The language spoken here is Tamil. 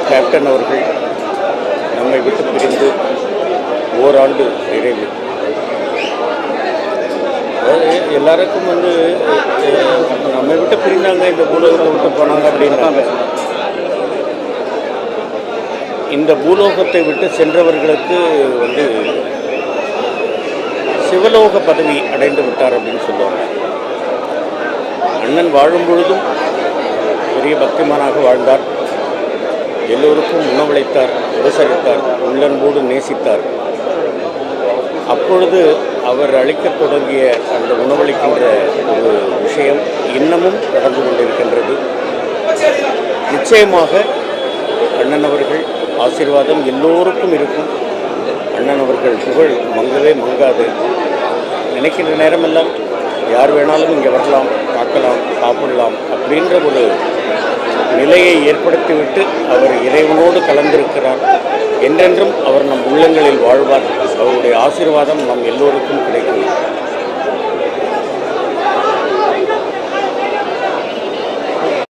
கேப்டன் அவர்கள் நம்மை விட்டு பிரிந்து ஓராண்டு நிறைவு. எல்லாருக்கும் நம்மை விட்டு பிரிந்தாங்க, இந்த பூலோகத்தை விட்டு போனாங்க அப்படின்னாங்க. இந்த பூலோகத்தை விட்டு சென்றவர்களுக்கு சிவலோக பதவி அடைந்து விட்டார் அப்படின்னு சொல்லுவாங்க. அண்ணன் வாழும் பொழுதும் பெரிய பக்திமானாக வாழ்ந்தார். எல்லோருக்கும் உணவளித்தார், உபசரித்தார், உள்ளன்போடு நேசித்தார். அப்பொழுது அவர் அளிக்கத் தொடங்கிய அந்த உணவளிக்கின்ற ஒரு விஷயம் இன்னமும் நடந்து கொண்டிருக்கின்றது. நிச்சயமாக அண்ணன் அவர்கள் ஆசீர்வாதம் எல்லோருக்கும் இருக்கும். அண்ணன் அவர்கள் புகழ் மங்கவே மங்காது. நினைக்கின்ற நேரமெல்லாம் யார் வேணாலும் இங்கே வரலாம், பார்க்கலாம், சாப்பிடலாம் அப்படின்ற ஒரு நிலையை ஏற்படுத்திவிட்டு அவர் இறைவனோடு கலந்திருக்கிறார். என்றென்றும் அவர் நம் உள்ளங்களில் வாழ்வார். அவருடைய ஆசீர்வாதம் நம் எல்லோருக்கும் கிடைக்கும்.